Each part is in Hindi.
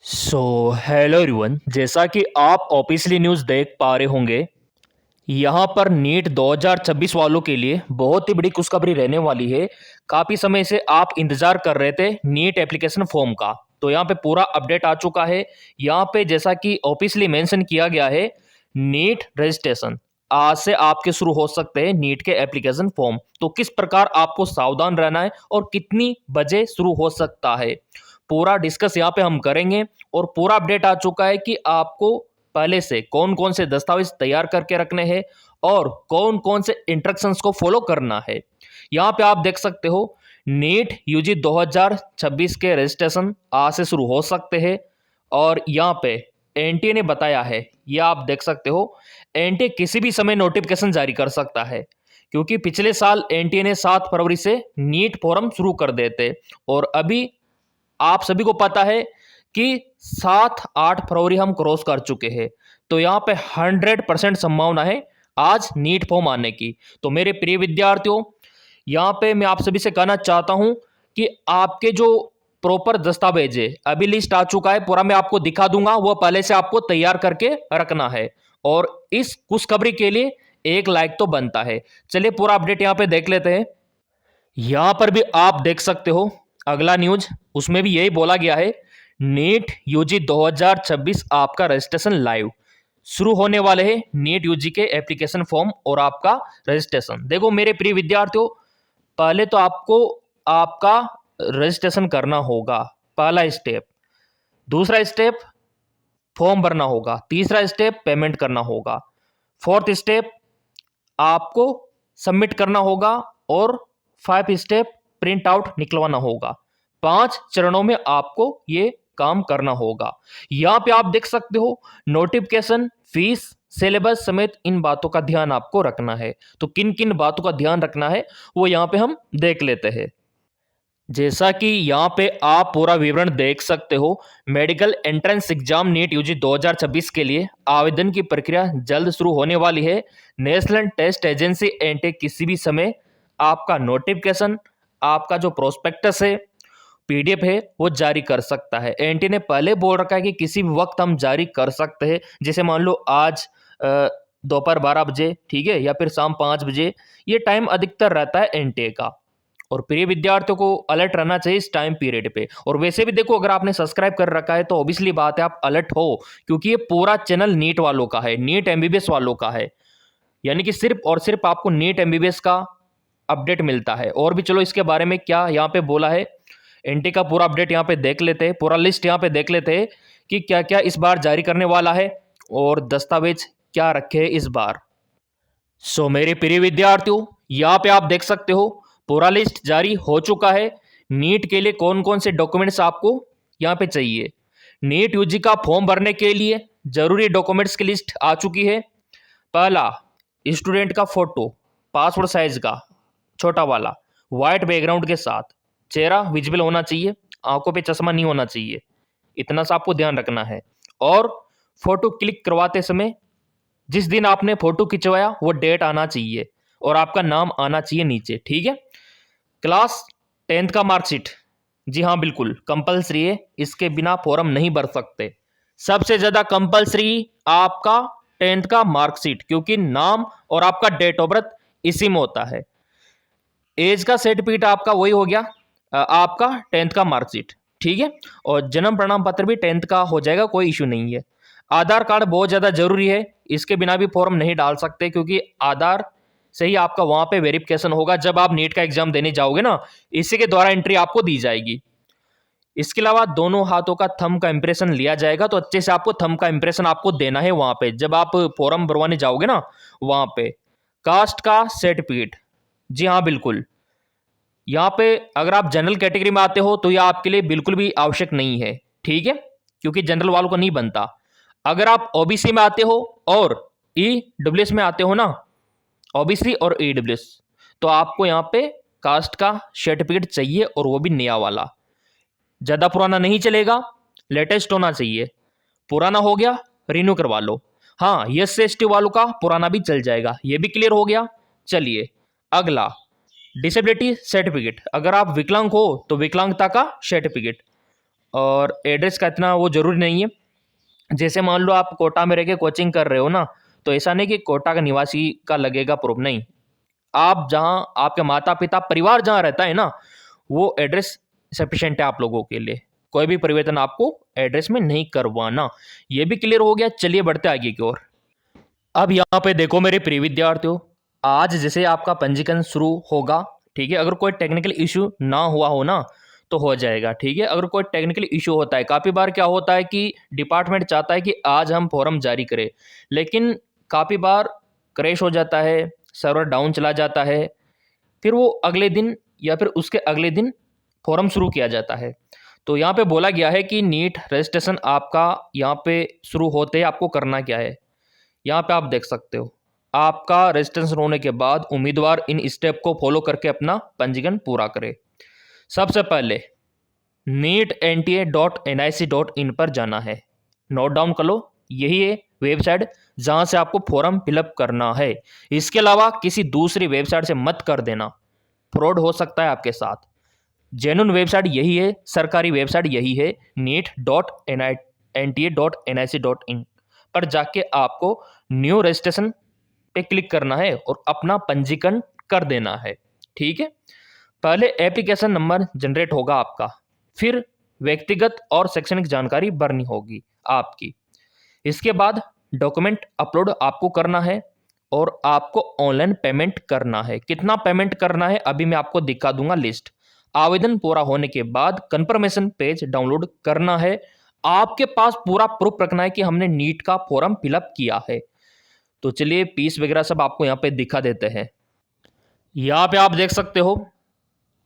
सो हेलो एवरीवन, जैसा कि आप ऑफिशियली न्यूज़ देख पा रहे होंगे, यहाँ पर नीट 2026 वालों के लिए बहुत ही बड़ी खुशखबरी रहने वाली है। काफ़ी समय से आप इंतज़ार कर रहे थे नीट एप्लीकेशन फॉर्म का, तो यहाँ पे पूरा अपडेट आ चुका है। यहाँ पे जैसा कि ऑफिशियली मेंशन किया गया है, नीट रजिस्ट्रेशन आज से आपके शुरू हो सकते हैं नीट के एप्लीकेशन फॉर्म। तो किस प्रकार आपको सावधान रहना है और कितनी बजे शुरू हो सकता है, पूरा डिस्कस यहाँ पे हम करेंगे। और पूरा अपडेट आ चुका है कि आपको पहले से कौन कौन से दस्तावेज तैयार करके रखने हैं और कौन कौन से इंस्ट्रक्शंस को फॉलो करना है। यहाँ पे आप देख सकते हो नीट यूजी 2026 के रजिस्ट्रेशन आज से शुरू हो सकते हैं। और यहाँ पे एनटीए ने बताया है, ये आप देख सकते हो, एनटीए किसी भी समय नोटिफिकेशन जारी कर सकता है, क्योंकि पिछले साल एनटीए ने 7 फरवरी से नीट फॉर्म शुरू कर देते और अभी आप सभी को पता है कि 7-8 फरवरी हम क्रॉस कर चुके हैं। तो यहाँ पे 100% संभावना है आज नीट फॉर्म आने की। तो मेरे प्रिय विद्यार्थियों, यहाँ पे मैं आप सभी से कहना चाहता हूँ कि आपके जो प्रॉपर दस्तावेज है, अभी लिस्ट आ चुका है, पूरा मैं आपको दिखा दूंगा, वो पहले से आपको तैयार करके रखना है। और इस खुशखबरी के लिए एक लाइक तो बनता है। चलिए पूरा अपडेट यहाँ पे देख लेते हैं। यहां पर भी आप देख सकते हो अगला न्यूज, उसमें भी यही बोला गया है, नीट यूजी 2026 आपका रजिस्ट्रेशन लाइव शुरू होने वाले हैं। नीट यूजी के एप्लीकेशन फॉर्म और आपका रजिस्ट्रेशन। देखो मेरे प्रिय विद्यार्थियों, पहले तो आपको आपका रजिस्ट्रेशन करना होगा, पहला स्टेप। दूसरा स्टेप फॉर्म भरना होगा। तीसरा स्टेप पेमेंट करना होगा। फोर्थ स्टेप आपको सबमिट करना होगा और 5 स्टेप प्रिंट आउट निकलवाना होगा। 5 चरणों में आपको ये काम करना होगा। यहां पे आप देख सकते हो नोटिफिकेशन, फीस, सिलेबस समेत इन बातों का ध्यान आपको रखना है। तो किन किन बातों का ध्यान रखना है वो यहां पे हम देख लेते हैं। जैसा कि यहाँ पे आप पूरा विवरण देख सकते हो, medical entrance exam NEET UG 2026 के लिए आवेदन की प्रक्रिया जल्द शुरू होने वाली है। नेशनल टेस्ट एजेंसी एनटीए किसी भी समय आपका नोटिफिकेशन, आपका जो प्रोस्पेक्टस है, पीडीएफ है, वो जारी कर सकता है। एनटीए ने पहले बोल रखा है कि किसी भी वक्त हम जारी कर सकते हैं, जैसे मान लो आज दोपहर 12 बजे, ठीक है, या फिर शाम 5 बजे। ये टाइम अधिकतर रहता है एनटीए का। और प्रिय विद्यार्थियों को अलर्ट रहना चाहिए इस टाइम पीरियड पे। और वैसे भी देखो, अगर आपने सब्सक्राइब कर रखा है तो ऑब्वियसली बात है आप अलर्ट हो, क्योंकि ये पूरा चैनल नीट वालों का है, नीट एमबीबीएस वालों का है। यानी कि सिर्फ और सिर्फ आपको नीट एमबीबीएस का अपडेट मिलता है। और भी चलो इसके बारे में क्या यहाँ पे बोला है, एनटी का पूरा अपडेट यहाँ पे देख लेते हैं, पूरा लिस्ट यहाँ पे देख लेते हैं कि क्या क्या इस बार जारी करने वाला है और दस्तावेज क्या रखे हैं इस बार। सो मेरे प्रिय विद्यार्थियों, यहाँ पे आप देख सकते हो पूरा लिस्ट जारी हो चुका है। नीट के लिए कौन कौन से डॉक्यूमेंट्स आपको यहाँ पे चाहिए। नीट यूजी का फॉर्म भरने के लिए जरूरी डॉक्यूमेंट्स की लिस्ट आ चुकी है। पहला, स्टूडेंट का फोटो, पासपोर्ट साइज का छोटा वाला, वाइट बैकग्राउंड के साथ, चेहरा विजिबल होना चाहिए, आंखों पे चश्मा नहीं होना चाहिए, इतना सा आपको ध्यान रखना है। और फोटो क्लिक करवाते समय जिस दिन आपने फोटो खिंचवाया वो डेट आना चाहिए और आपका नाम आना चाहिए नीचे, ठीक है। क्लास 10th का मार्कशीट, जी हाँ बिल्कुल कंपलसरी है, इसके बिना फॉर्म नहीं भर सकते। सबसे ज्यादा कंपलसरी आपका 10th का मार्कशीट, क्योंकि नाम और आपका डेट ऑफ बर्थ इसी में होता है। एज का सर्टिफिकेट आपका वही हो गया, आपका 10th का मार्कशीट, ठीक है। और जन्म प्रमाण पत्र भी 10th का हो जाएगा, कोई इशू नहीं है। आधार कार्ड बहुत ज़्यादा जरूरी है, इसके बिना भी फॉर्म नहीं डाल सकते, क्योंकि आधार से ही आपका वहां पे वेरिफिकेशन होगा जब आप नीट का एग्जाम देने जाओगे ना, इसी के द्वारा एंट्री आपको दी जाएगी। इसके अलावा दोनों हाथों का थंब का इंप्रेशन लिया जाएगा, तो अच्छे से आपको थंब का इंप्रेशन आपको देना है वहां पे जब आप फॉर्म भरवाने जाओगे ना वहां पे। कास्ट का सर्टिफिकेट, जी हाँ बिल्कुल, यहाँ पे अगर आप जनरल कैटेगरी में आते हो तो यह आपके लिए बिल्कुल भी आवश्यक नहीं है, ठीक है, क्योंकि जनरल वालों को नहीं बनता। अगर आप ओबीसी में आते हो और ईडब्ल्यूएस में आते हो ना, ओबीसी और ईडब्ल्यूएस, तो आपको यहाँ पे कास्ट का सर्टिफिकेट चाहिए, और वो भी नया वाला, ज़्यादा पुराना नहीं चलेगा, लेटेस्ट होना चाहिए। पुराना हो गया रिन्यू करवा लो। हाँ, एस टी वालों का पुराना भी चल जाएगा, ये भी क्लियर हो गया। चलिए अगला, डिसेबिलिटी सर्टिफिकेट, अगर आप विकलांग हो तो विकलांगता का सर्टिफिकेट। और एड्रेस का इतना वो ज़रूरी नहीं है। जैसे मान लो आप कोटा में रह के कोचिंग कर रहे हो ना, तो ऐसा नहीं कि कोटा का निवासी का लगेगा प्रूफ, नहीं। आप जहाँ आपके माता पिता परिवार जहाँ रहता है ना, वो एड्रेस सफिशिएंट है आप लोगों के लिए। कोई भी परिवर्तन आपको एड्रेस में नहीं करवाना। ये भी क्लियर हो गया। चलिए बढ़ते आगे की ओर। अब यहाँ पे देखो मेरे प्रिय विद्यार्थियों, आज जैसे आपका पंजीकरण शुरू होगा, ठीक है। अगर कोई टेक्निकल इशू ना हुआ हो ना, तो हो जाएगा, ठीक है। अगर कोई टेक्निकल इशू होता है, काफ़ी बार क्या होता है कि डिपार्टमेंट चाहता है कि आज हम फॉर्म जारी करें, लेकिन काफ़ी बार क्रैश हो जाता है, सर्वर डाउन चला जाता है, फिर वो अगले दिन या फिर उसके अगले दिन फॉर्म शुरू किया जाता है। तो यहाँ पे बोला गया है कि नीट रजिस्ट्रेशन आपका यहाँ पे शुरू होते ही आपको करना क्या है। यहाँ पे आप देख सकते हो, आपका रजिस्ट्रेशन होने के बाद उम्मीदवार इन स्टेप को फॉलो करके अपना पंजीकरण पूरा करे। सबसे पहले neetnta.nic.in पर जाना है। नोट डाउन कर लो, यही है वेबसाइट जहाँ से आपको फॉर्म फिलअप करना है। इसके अलावा किसी दूसरी वेबसाइट से मत कर देना, फ्रॉड हो सकता है आपके साथ। जेन्युइन वेबसाइट यही है, सरकारी वेबसाइट यही है, neet.nta.nic.in पर जाके आपको न्यू रजिस्ट्रेशन पे क्लिक करना है और अपना पंजीकरण कर देना है, ठीक है। पहले एप्लीकेशन नंबर जनरेट होगा आपका, फिर व्यक्तिगत और शैक्षणिक जानकारी भरनी होगी आपकी। इसके बाद डॉक्यूमेंट अपलोड आपको करना है और आपको ऑनलाइन पेमेंट करना है। कितना पेमेंट करना है अभी मैं आपको दिखा दूंगा लिस्ट। आवेदन पूरा होने के बाद कंफर्मेशन पेज डाउनलोड करना है। आपके पास पूरा प्रूफ रखना है कि हमने नीट का फॉर्म फिलअप किया है। तो चलिए फीस वगैरह सब आपको यहाँ पे दिखा देते हैं। यहाँ पे आप देख सकते हो,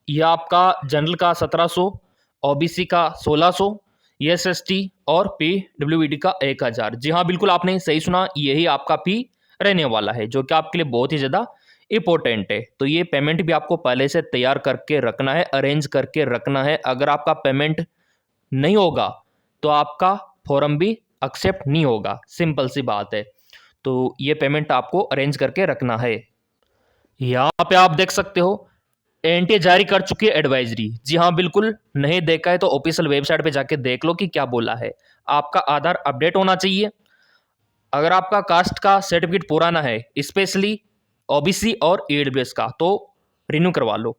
यह आपका जनरल का 1700, ओबीसी का 1600, एसएसटी और पीडब्ल्यूडी का 1000। जी हाँ, बिल्कुल आपने सही सुना, यही आपका फी रहने वाला है, जो कि आपके लिए बहुत ही ज़्यादा इंपॉर्टेंट है। तो ये पेमेंट भी आपको पहले से तैयार करके रखना है, अरेंज करके रखना है। अगर आपका पेमेंट नहीं होगा तो आपका फॉर्म भी एक्सेप्ट नहीं होगा, सिंपल सी बात है। तो ये पेमेंट आपको अरेंज करके रखना है। यहाँ पे आप देख सकते हो, एनटीए जारी कर चुकी है एडवाइजरी। जी हाँ, बिल्कुल, नहीं देखा है तो ऑफिशियल वेबसाइट पे जाके देख लो कि क्या बोला है। आपका आधार अपडेट होना चाहिए। अगर आपका कास्ट का सर्टिफिकेट पुराना है, स्पेशली ओबीसी और ईडब्ल्यूएस का, तो रिन्यू करवा लो।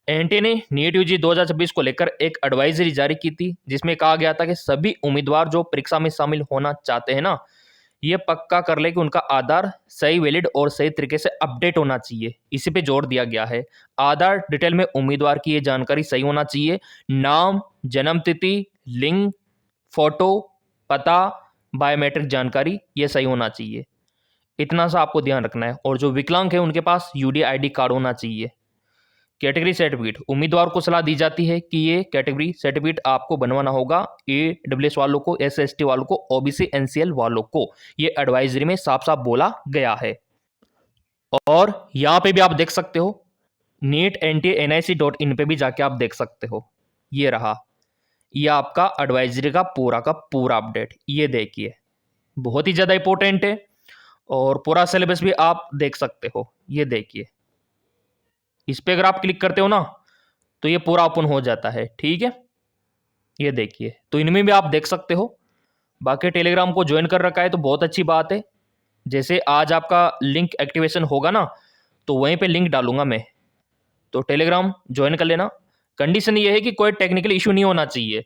एनटीए ने नीट यूजी 2026 को लेकर एक एडवाइजरी जारी की थी, जिसमें कहा गया था कि सभी उम्मीदवार जो परीक्षा में शामिल होना चाहते हैं ना, ये पक्का कर ले कि उनका आधार सही, वैलिड और सही तरीके से अपडेट होना चाहिए। इसी पे जोर दिया गया है। आधार डिटेल में उम्मीदवार की ये जानकारी सही होना चाहिए। नाम, जन्म तिथि, लिंग, फोटो, पता, बायोमेट्रिक जानकारी ये सही होना चाहिए। इतना सा आपको ध्यान रखना है। और जो विकलांग है उनके पास यूडी आईडी कार्ड होना चाहिए। कैटेगरी सर्टिफिकेट, उम्मीदवार को सलाह दी जाती है कि ये कैटेगरी सर्टिफिकेट आपको बनवाना होगा। ईडब्ल्यूएस वालों को, एसएसटी वालों को, ओबीसी एनसीएल वालों को, ये एडवाइजरी में साफ साफ बोला गया है। और यहाँ पे भी आप देख सकते हो, neetnta.nic.in पे भी जाके आप देख सकते हो। ये रहा, ये आपका एडवाइजरी का पूरा अपडेट। ये देखिए, बहुत ही ज़्यादा इंपॉर्टेंट है। और पूरा सिलेबस भी आप देख सकते हो। ये देखिए, इस पे अगर आप क्लिक करते हो ना, तो ये पूरा ओपन हो जाता है, ठीक है। ये देखिए, तो इनमें भी आप देख सकते हो। बाकी टेलीग्राम को ज्वाइन कर रखा है तो बहुत अच्छी बात है। जैसे आज आपका लिंक एक्टिवेशन होगा ना, तो वहीं पे लिंक डालूंगा मैं, तो टेलीग्राम ज्वाइन कर लेना। कंडीशन ये है कि कोई टेक्निकल इशू नहीं होना चाहिए।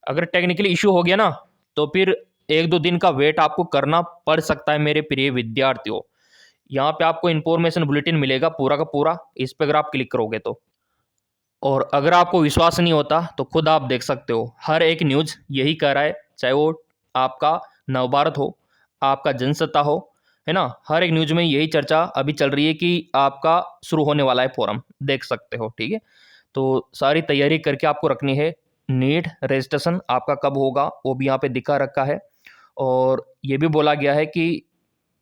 अगर टेक्निकल इशू हो गया ना, तो फिर 1-2 दिन का वेट आपको करना पड़ सकता है मेरे प्रिय विद्यार्थियों। यहाँ पे आपको इन्फॉर्मेशन बुलेटिन मिलेगा पूरा का पूरा, इस पर अगर आप क्लिक करोगे तो। और अगर आपको विश्वास नहीं होता तो खुद आप देख सकते हो, हर एक न्यूज़ यही कह रहा है, चाहे वो आपका नवभारत हो, आपका जनसत्ता हो, है ना। हर एक न्यूज़ में यही चर्चा अभी चल रही है कि आपका शुरू होने वाला है फॉरम, देख सकते हो, ठीक है। तो सारी तैयारी करके आपको रखनी है। नीट रजिस्ट्रेशन आपका कब होगा वो भी यहाँ पे दिखा रखा है। और ये भी बोला गया है कि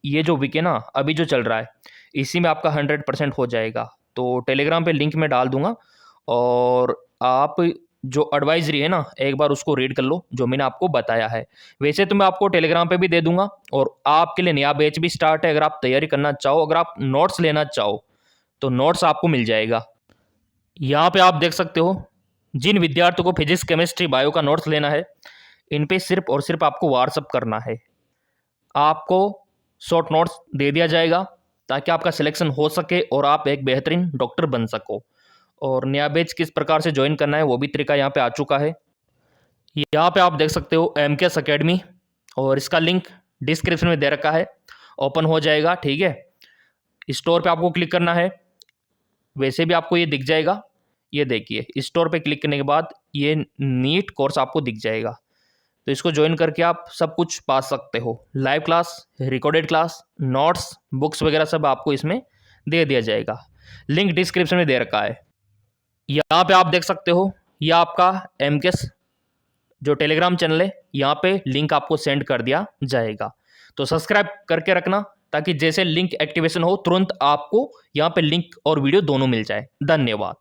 ये जो वीक है ना, अभी जो चल रहा है, इसी में आपका 100% हो जाएगा। तो टेलीग्राम पे लिंक मैं डाल दूंगा, और आप जो एडवाइजरी है ना, एक बार उसको रीड कर लो जो मैंने आपको बताया है। वैसे तो मैं आपको टेलीग्राम पे भी दे दूंगा, और आपके लिए नया बैच भी स्टार्ट है। अगर आप तैयारी करना चाहो, अगर आप नोट्स लेना चाहो, तो नोट्स आपको मिल जाएगा। यहाँ पे आप देख सकते हो, जिन विद्यार्थियों को फिजिक्स केमिस्ट्री बायो का नोट्स लेना है, इन पे सिर्फ और सिर्फ आपको व्हाट्सअप करना है। आपको शॉर्ट नोट्स दे दिया जाएगा ताकि आपका सिलेक्शन हो सके और आप एक बेहतरीन डॉक्टर बन सको। और नया बैच किस प्रकार से ज्वाइन करना है वो भी तरीका यहाँ पे आ चुका है। यहाँ पे आप देख सकते हो MKS अकेडमी, और इसका लिंक डिस्क्रिप्शन में दे रखा है। ओपन हो जाएगा, ठीक है। स्टोर पे आपको क्लिक करना है, वैसे भी आपको ये दिख जाएगा। ये देखिए, स्टोर पे क्लिक करने के बाद ये नीट कोर्स आपको दिख जाएगा। तो इसको ज्वाइन करके आप सब कुछ पा सकते हो। Live class, recorded class, notes, books वगैरह सब आपको इसमें दे दिया जाएगा। लिंक डिस्क्रिप्शन में दे रखा है। यहाँ पे आप देख सकते हो, यह आपका MKS जो टेलीग्राम चैनल है, यहाँ पे लिंक आपको सेंड कर दिया जाएगा। तो सब्सक्राइब करके रखना ताकि जैसे लिंक एक्टिवेशन हो तुरंत आपको यहाँ पे लिंक और वीडियो दोनों मिल जाए। धन्यवाद।